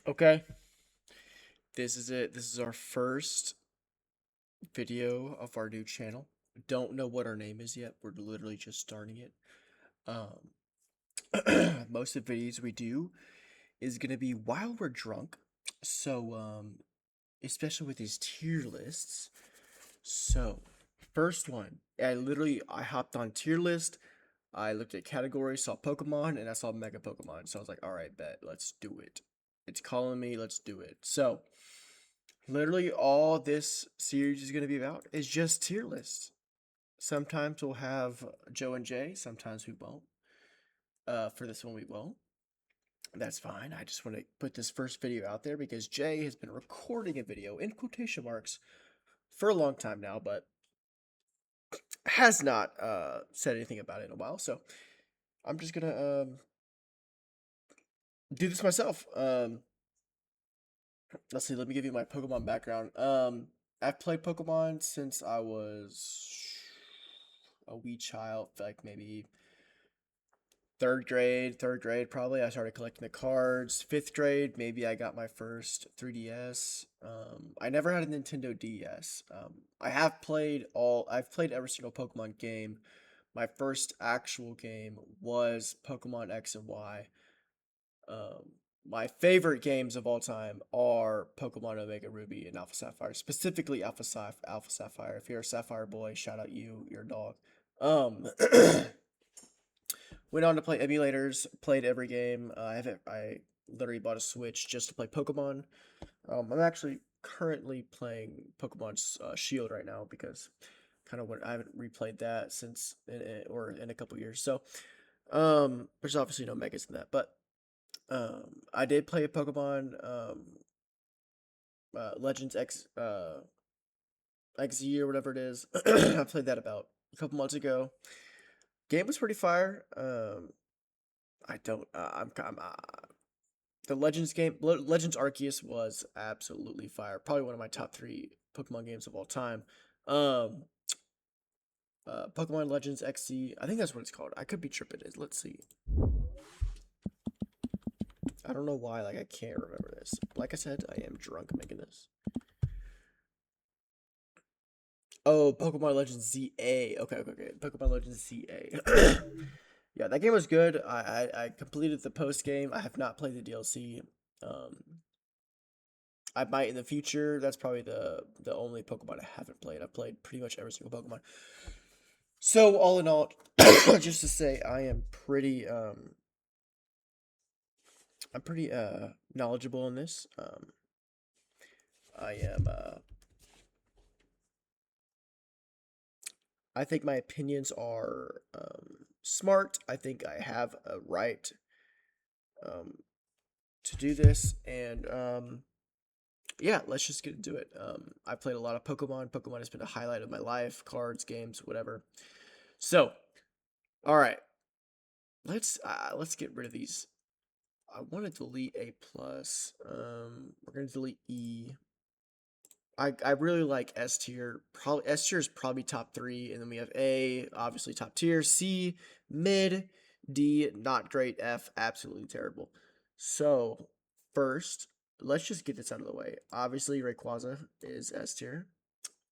Okay, this is it. This is our first video of our new channel. Don't know what our name is yet. We're literally just starting it. Um, most of the videos we do is gonna be while we're drunk. So, especially with these tier lists. So, first one, I hopped on tier list. I looked at categories, saw Pokemon, and I saw Mega Pokemon. So I was like, all right, bet, let's do it. It's calling me, let's do it. So, literally all this series is going to be about is just tier lists. Sometimes we'll have Joe and Jay, sometimes we won't. For this one, we won't. That's fine. I just want to put this first video out there because Jay has been recording a video in quotation marks for a long time now, but has not said anything about it in a while. So I'm just gonna do this myself. Let's see. Let me give you my Pokemon background. I've played Pokemon since I was a wee child, like maybe third grade probably. I started collecting the cards. Fifth grade, maybe I got my first 3DS. I never had a Nintendo DS. I've played every single Pokemon game. My first actual game was Pokemon X and Y. Um, my favorite games of all time are Pokemon Omega Ruby and Alpha Sapphire, specifically Alpha Sapphire. If you're a Sapphire boy, shout out you, your dog. Um, Went on to play emulators, played every game. I literally bought a Switch just to play Pokemon. I'm actually currently playing Pokemon Shield right now because I haven't replayed that since in a couple years. So there's obviously no megas in that, but I did play a Pokemon Legends XZ or whatever it is. I played that about a couple months ago. Game was pretty fire. I don't. I'm The Legends game, Legends Arceus was absolutely fire. Probably one of my top three Pokemon games of all time. Um, Pokemon Legends XC, I think that's what it's called. I could be tripping it. Let's see. I don't know why. Like I can't remember this. Like I said, I am drunk making this. Oh, Pokemon Legends ZA. Okay. Pokemon Legends ZA. Yeah, that game was good. I completed the post game. I have not played the DLC. Um, I might in the future. That's probably the only Pokemon I haven't played. I've played pretty much every single Pokemon. So all in all, just to say, I'm pretty knowledgeable in this. I am I think my opinions are smart. I think I have a right um to do this, and yeah, let's just get into it. I played a lot of Pokemon. Pokemon has been a highlight of my life. Cards, games, whatever. So, all right, let's get rid of these. I want to delete A plus. We're gonna delete E. I really like S tier. Probably S tier is probably top three, and then we have A, obviously top tier. C, mid. D, not great. F, absolutely terrible. So first, let's just get this out of the way. Obviously, Rayquaza is S tier.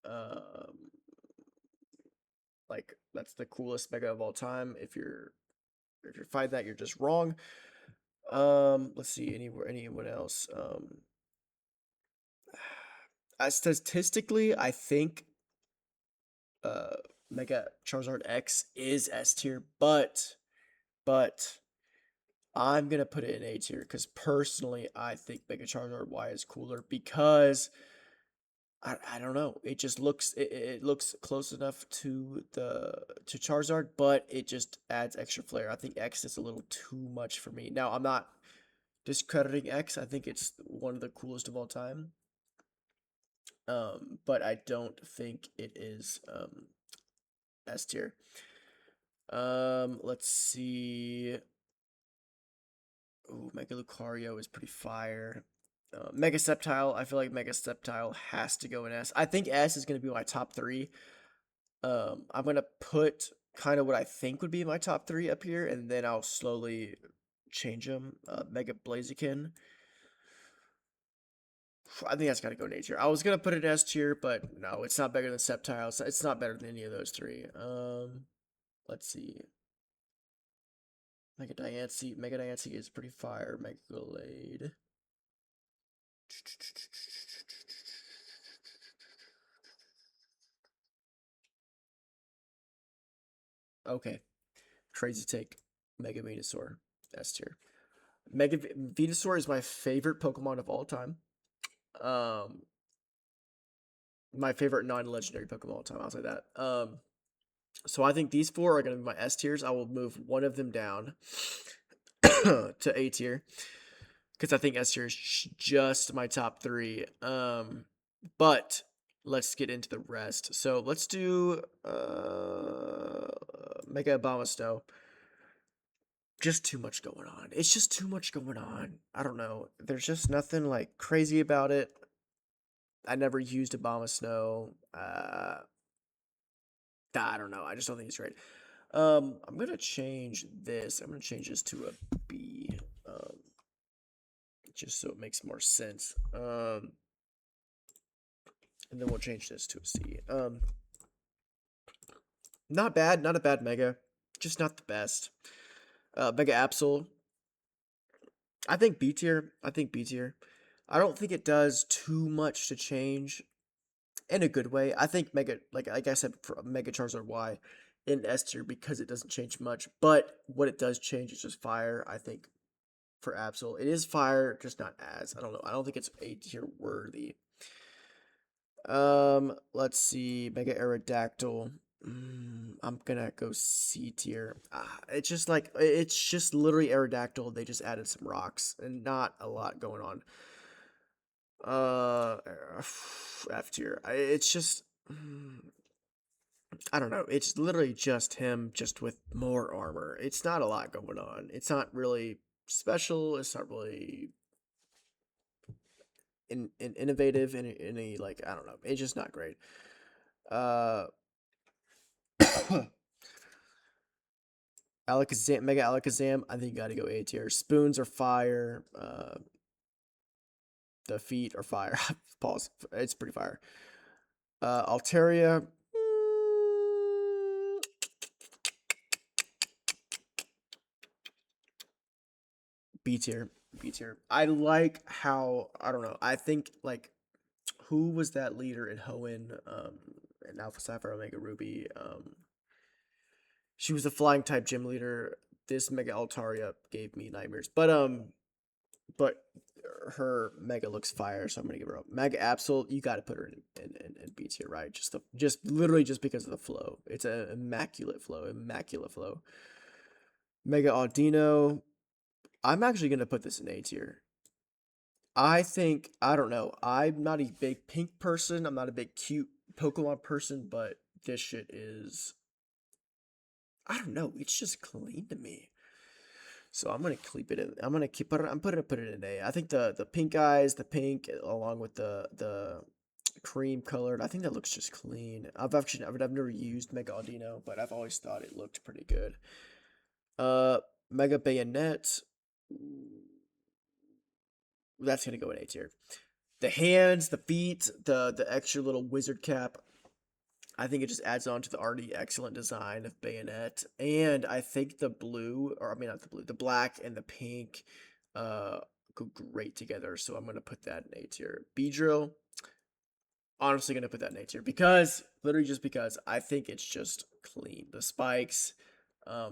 Um, like that's the coolest mega of all time. If you're fighting that, you're just wrong. Let's see anyone else. Statistically, I think uh Mega Charizard X is S tier, but I'm gonna put it in A tier because personally I think Mega Charizard Y is cooler because I don't know. It looks close enough to Charizard, but it just adds extra flair. I think X is a little too much for me. Now I'm not discrediting X. I think it's one of the coolest of all time. But I don't think it is S tier. Let's see. Ooh, Mega Lucario is pretty fire. Mega Sceptile, I feel like Mega Sceptile has to go in S. I think S is going to be my top three. I'm going to put kind of what I think would be my top three up here, and then I'll slowly change them. Mega Blaziken. I think that's got to go in A tier. I was gonna put it in S tier, but no, it's not better than Sceptile. It's not better than any of those three. Let's see. Mega Diancie is pretty fire. Mega Glade. Okay, crazy take. Mega Venusaur, S tier. Mega Venusaur is my favorite Pokemon of all time. Um, my favorite non-legendary Pokemon of all time. I'll say that. So I think these four are going to be my S tiers. I will move one of them down to A tier because I think S tier is just my top three. But let's get into the rest. So let's do Mega Abomasnow. Just too much going on. It's just too much going on. I don't know. There's just nothing like crazy about it. I never used Abomasnow. I don't know. I just don't think it's great. I'm gonna change this. I'm gonna change this to a B. Just so it makes more sense. And then we'll change this to a C. Not bad. Not a bad Mega. Just not the best. Mega Absol. I think B tier. I think B tier. I don't think it does too much to change in a good way. I think Mega, like I said, for Mega Charizard Y in S tier because it doesn't change much. But what it does change is just fire. I think for Absol, it is fire, just not as. I don't know. I don't think it's A tier worthy. Let's see, Mega Aerodactyl. I'm gonna go C tier. It's just like it's just literally Aerodactyl. They just added some rocks and not a lot going on. F tier. It's just I don't know. It's literally just him, just with more armor. It's not a lot going on. It's not really special. It's not really innovative in any like I don't know. It's just not great. Uh, Alakazam, Mega Alakazam. I think you got to go A tier. Spoons are fire. The feet are fire. Pause. It's pretty fire. Altaria. B tier. B tier. I like how I don't know. I think like who was that leader in Hoenn in Alpha Sapphire Omega Ruby? She was a flying type gym leader. This Mega Altaria gave me nightmares. But her Mega looks fire, so I'm gonna give her a Mega Absol. You got to put her in B tier, right? Just literally just because of the flow. It's an immaculate flow, immaculate flow. Mega Audino. I'm actually gonna put this in A tier. I think I don't know. I'm not a big pink person. I'm not a big cute Pokemon person, but this shit is I don't know. It's just clean to me. So I'm gonna keep it in. I'm gonna keep put it. I'm put it in A. I think the pink eyes, the pink along with the cream colored. I think that looks just clean. I've never used Mega Audino, but I've always thought it looked pretty good. Mega Bayonet. That's gonna go in A tier. The hands, the feet, the extra little wizard cap. I think it just adds on to the already excellent design of Bayonet. And I think the blue, or I mean, not the blue, the black and the pink go great together. So I'm going to put that in A tier. Beedrill, honestly going to put that in A tier because, literally just because I think it's just clean. The spikes,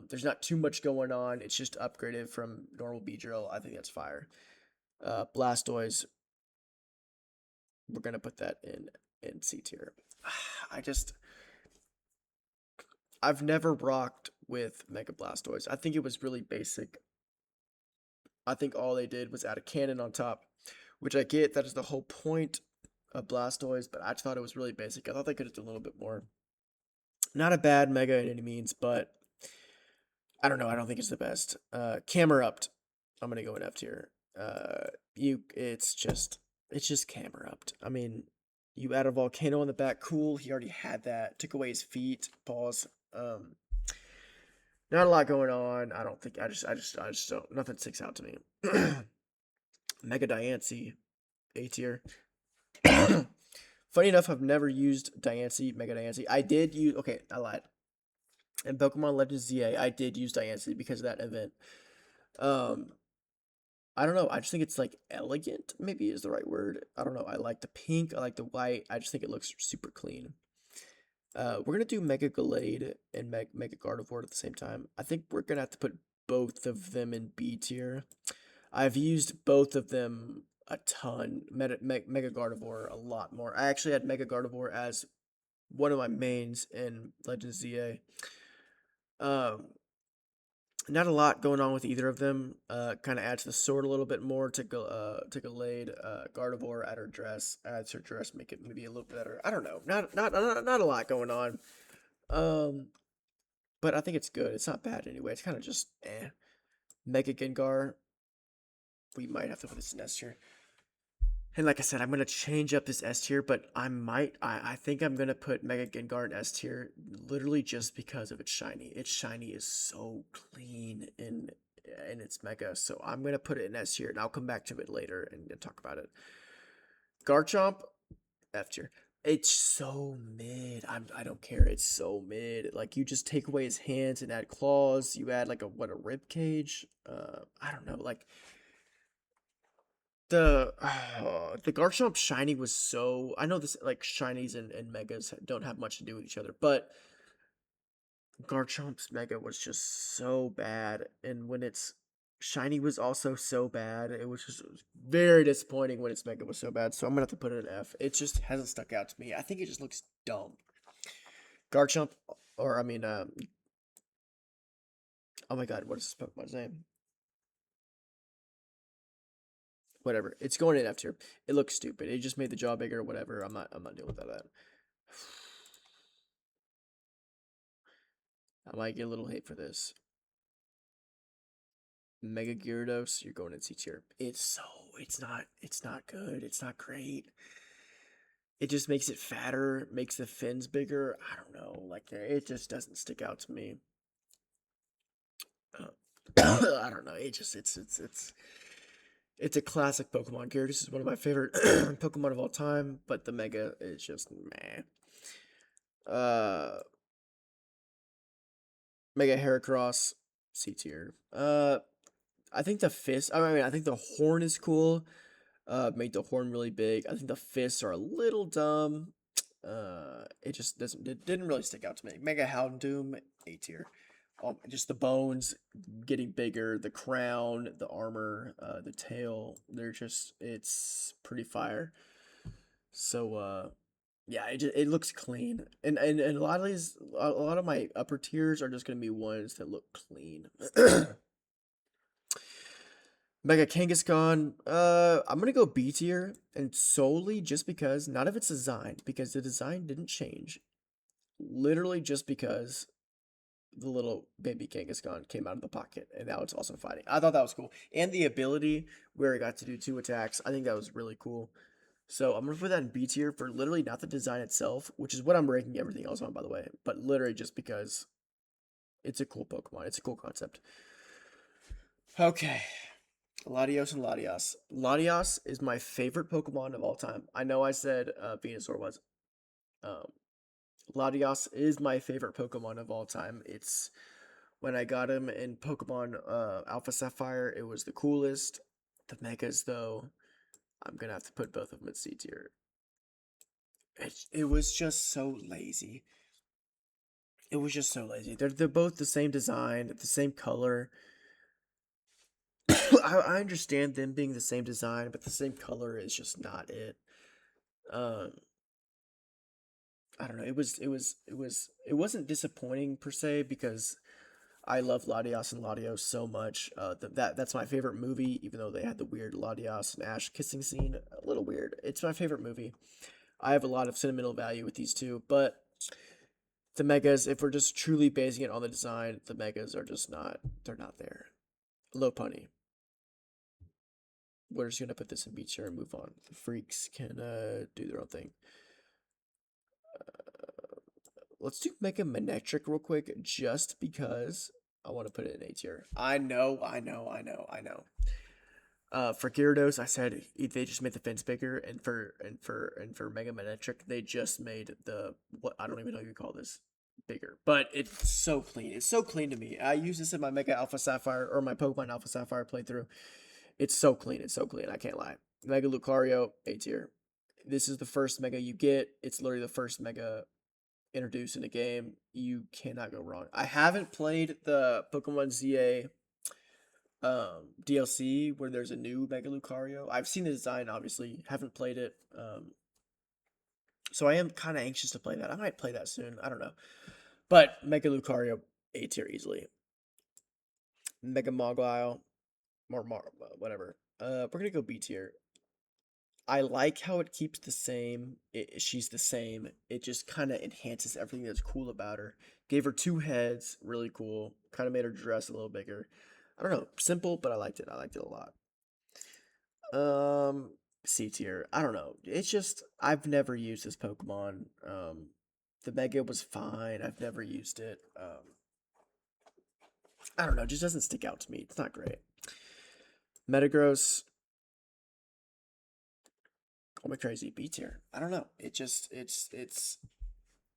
there's not too much going on. It's just upgraded from normal Beedrill. I think that's fire. Blastoise, we're going to put that in C tier. I've never rocked with Mega Blastoise. I think it was really basic. I think all they did was add a cannon on top, which I get. That is the whole point of Blastoise, but I thought it was really basic. I thought they could have done a little bit more. Not a bad Mega in any means, but I don't know. I don't think it's the best. Camerupt. I'm gonna go in F tier. It's just Camerupt. I mean, you add a volcano on the back. Cool. He already had that. Took away his feet. Pause. Not a lot going on. I don't think. I just don't. Nothing sticks out to me. Mega Diancie, A tier. Funny enough, I've never used Diancie, Mega Diancie. I did use. Okay, I lied. In Pokemon Legends ZA, I did use Diancie because of that event. Um, I don't know. I just think it's like elegant. Maybe is the right word. I don't know. I like the pink. I like the white. I just think it looks super clean. We're gonna do Mega Gallade and Mega Gardevoir at the same time. I think we're gonna have to put both of them in B tier. I've used both of them a ton. Mega Gardevoir a lot more. I actually had Mega Gardevoir as one of my mains in Legends ZA. Um, Not a lot going on with either of them. Kind of adds the sword a little bit more to Gallade. Gardevoir at her dress, adds her dress, make it maybe a little better. I don't know. Not a lot going on. Um, but I think it's good. It's not bad anyway. It's kind of just eh. Mega Gengar. We might have to put this in S tier. And like I said, I'm gonna change up this S tier, but I think I'm gonna put Mega Gengar in S tier literally just because of its shiny. Its shiny is so clean in its Mega, so I'm gonna put it in S tier, and I'll come back to it later and talk about it. Garchomp, F tier. It's so mid. I don't care. It's so mid. Like you just take away his hands and add claws. You add like a rib cage. I don't know. Like the Garchomp shiny was so. I know this like shinies and megas don't have much to do with each other, but Garchomp's mega was just so bad, and when its shiny was also so bad, it was just very disappointing when its mega was so bad. So I'm gonna have to put it in F. It just hasn't stuck out to me. I think it just looks dumb. Garchomp, or I mean, oh my god, what is this Pokemon's name? Whatever. It's going in F tier. It looks stupid. It just made the jaw bigger. Whatever. I'm not dealing with that. I might get a little hate for this. Mega Gyarados, you're going in C tier. It's not good. It's not great. It just makes it fatter, makes the fins bigger. I don't know. Like it just doesn't stick out to me. Uh, I don't know. It's a classic Pokemon. Gyarados is one of my favorite Pokemon of all time, but the Mega is just meh. Uh, Mega Heracross, C tier. I think the fist. I mean, I think the horn is cool. Made the horn really big. I think the fists are a little dumb. It just doesn't. It didn't really stick out to me. Mega Houndoom, A tier. Just the bones getting bigger, the crown, the armor, the tail. They're just. It's pretty fire. So yeah, it looks clean, and a lot of these, a lot of my upper tiers are just gonna be ones that look clean. Mega Kangaskhan, I'm gonna go B tier, and solely just because, not of its design, because the design didn't change. Literally just because the little baby Kangaskhan came out of the pocket, and now it's also fighting. I thought that was cool. And the ability where it got to do 2 attacks, I think that was really cool. So I'm gonna put that in B tier for literally not the design itself, which is what I'm ranking everything else on, by the way, but literally just because it's a cool Pokemon. It's a cool concept. Okay. Latios and Latias. Latias is my favorite Pokemon of all time. I know I said Venusaur was. Um, Latias is my favorite Pokemon of all time. It's when I got him in Pokemon Alpha Sapphire, it was the coolest. The Megas, though, I'm gonna have to put both of them in C tier. It was just so lazy. It was just so lazy. They're both the same design, the same color. I understand them being the same design, but the same color is just not it. Um, I don't know. It wasn't disappointing per se because I love Latias and Latios so much. That's my favorite movie, even though they had the weird Latias and Ash kissing scene. A little weird. It's my favorite movie. I have a lot of sentimental value with these two, but the megas, if we're just truly basing it on the design, the megas are just not. They're not there. Low punny. We're just gonna put this in B tier and move on. The freaks can do their own thing. Let's do Mega Manectric real quick, just because I want to put it in A tier. I know. For Gyarados, I said they just made the fence bigger, and for Mega Manectric, they just made the what I don't even know what you call this bigger. But it's so clean. It's so clean to me. I use this in my Mega Alpha Sapphire or my Pokemon Alpha Sapphire playthrough. It's so clean. It's so clean. I can't lie. Mega Lucario, A tier. This is the first Mega you get. It's literally the first Mega introduced in a game. You cannot go wrong. I haven't played the Pokemon ZA DLC where there's a new Mega Lucario. I've seen the design, obviously, haven't played it. So I am kind of anxious to play that. I might play that soon. I don't know. But Mega Lucario, A tier easily. Mega Mogile, whatever. We're gonna go B tier. I like how it keeps the same. She's the same. It just kind of enhances everything that's cool about her. Gave her two heads, really cool. Kind of made her dress a little bigger. I don't know, simple, but I liked it. I liked it a lot. C tier. I don't know. It's just I've never used this Pokemon. The Mega was fine. I've never used it. I don't know. It just doesn't stick out to me. It's not great. Metagross. Call me crazy. B tier. I don't know. It just it's.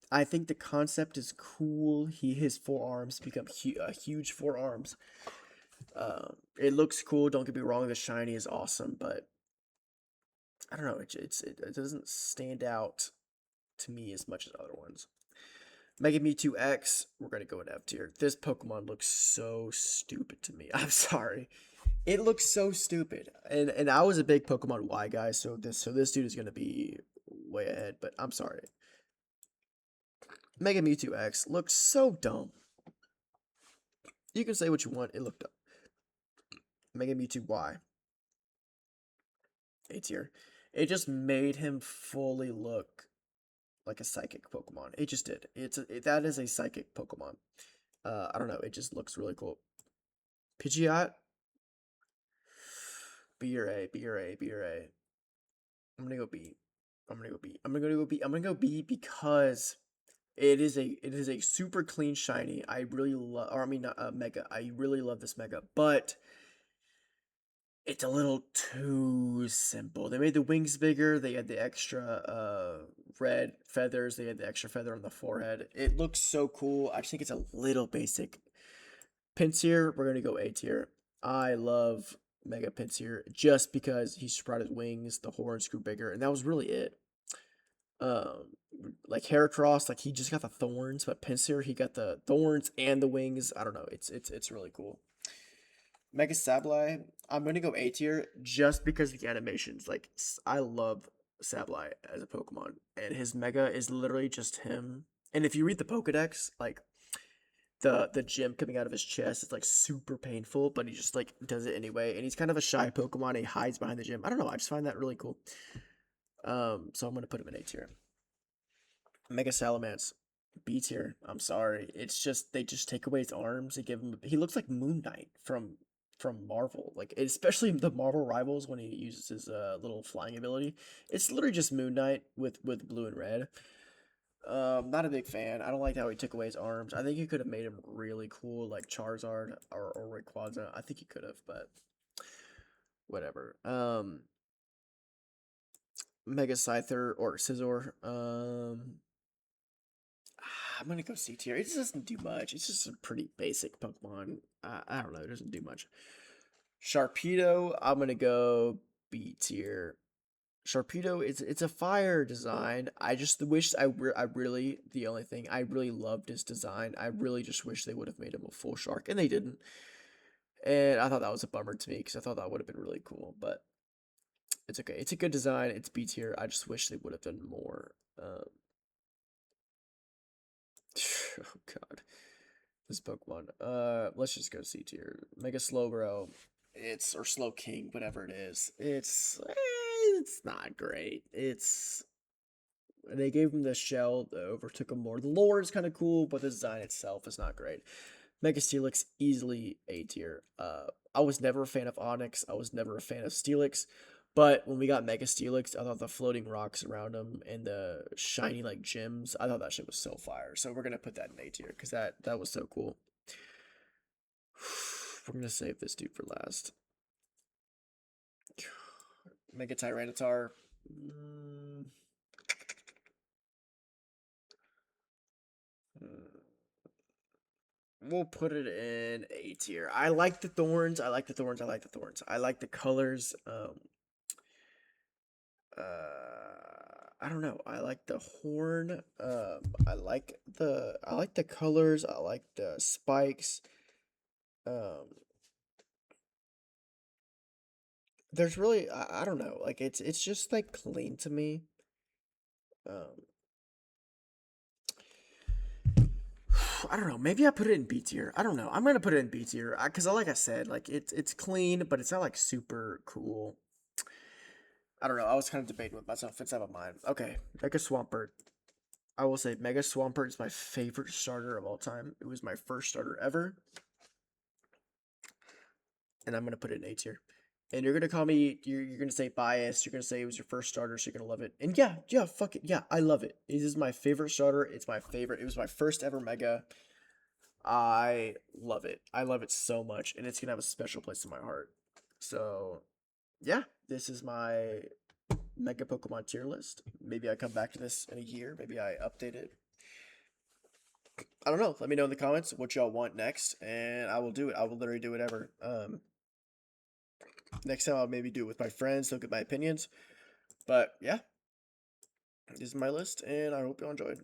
I think the concept is cool. His forearms become huge forearms. It looks cool. Don't get me wrong. The shiny is awesome, but I don't know. It doesn't stand out to me as much as other ones. Mega Mewtwo X, we're gonna go in F tier. This Pokemon looks so stupid to me. I'm sorry. It looks so stupid. And I was a big Pokemon Y guy, so this dude is gonna be way ahead, but I'm sorry. Mega Mewtwo X looks so dumb. You can say what you want, it looked dumb. Mega Mewtwo Y. A tier. It just made him fully look like a psychic Pokemon. It just did. That is a psychic Pokemon. I don't know. It just looks really cool. Pidgeot. B or A. B or A. B or A. I'm gonna go B. I'm gonna go B. I'm gonna go B. I'm gonna go B because it is a super clean shiny. I really love. Or I mean, not Mega. I really love this Mega, but it's a little too simple. They made the wings bigger. They had the extra red feathers. They had the extra feather on the forehead. It looks so cool. I just think it's a little basic. Pinsir, we're gonna go A tier. I love Mega Pinsir just because he spread his wings, the horns grew bigger, and that was really it. Um, like Heracross, like he just got the thorns, but Pinsir, he got the thorns and the wings. I don't know. It's really cool. Mega Sableye, I'm gonna go A tier just because of the animations. Like I love Sableye as a Pokemon, and his Mega is literally just him. And if you read the Pokedex, like the gem coming out of his chest, it's like super painful, but he just like does it anyway. And he's kind of a shy Pokemon. He hides behind the gym. I don't know. I just find that really cool. So I'm gonna put him in A tier. Mega Salamence, B tier. I'm sorry. It's just they just take away his arms. They give him. He looks like Moon Knight from Marvel. Like especially the Marvel Rivals when he uses his little flying ability. It's literally just Moon Knight with blue and red. Not a big fan. I don't like how he took away his arms. I think he could have made him really cool, like Charizard or Rayquaza. I think he could have, but whatever. Mega Scyther or Scizor. I'm gonna go C tier. It just doesn't do much. It's just a pretty basic Pokemon. I don't know. It doesn't do much. Sharpedo. I'm gonna go B tier. Sharpedo, it's a fire design. I just wish I really the only thing I really loved his design. I really just wish they would have made him a full shark, and they didn't. And I thought that was a bummer to me because I thought that would have been really cool. But it's okay. It's a good design. It's B tier. I just wish they would have done more. Oh God, this Pokemon. Let's just go C tier. Mega Slowbro. It's or Slow King, whatever it is. It's not great. They gave him the shell that overtook him more. The lore is kind of cool, but the design itself is not great. Mega Steelix, easily A tier. I was never a fan of Onyx. I was never a fan of Steelix. But when we got Mega Steelix, I thought the floating rocks around him and the shiny like gems, I thought that shit was so fire. So we're gonna put that in A tier because that was so cool. We're gonna save this dude for last. Mega Tyranitar. Mm, we'll put it in A tier. I like the thorns. I like the thorns. I like the thorns. I like the colors. I don't know. I like the horn. I like the colors. I like the spikes. Um, there's really I don't know. Like it's just like clean to me. Um, I don't know. Maybe I put it in B tier. I don't know. I'm gonna put it in B tier because, like I said, like it's clean, but it's not like super cool. I don't know. I was kind of debating with myself. It's out of mind. Okay, Mega Swampert. I will say Mega Swampert is my favorite starter of all time. It was my first starter ever, and I'm gonna put it in A tier. And you're gonna call me. You're gonna say biased. You're gonna say it was your first starter, so you're gonna love it. And yeah, yeah, fuck it. Yeah, I love it. It is my favorite starter. It's my favorite. It was my first ever Mega. I love it. I love it so much, and it's gonna have a special place in my heart. So, yeah, this is my Mega Pokemon tier list. Maybe I come back to this in a year. Maybe I update it. I don't know. Let me know in the comments what y'all want next, and I will do it. I will literally do whatever. Next time I'll maybe do it with my friends. Look at my opinions. But yeah, this is my list, and I hope you all enjoyed.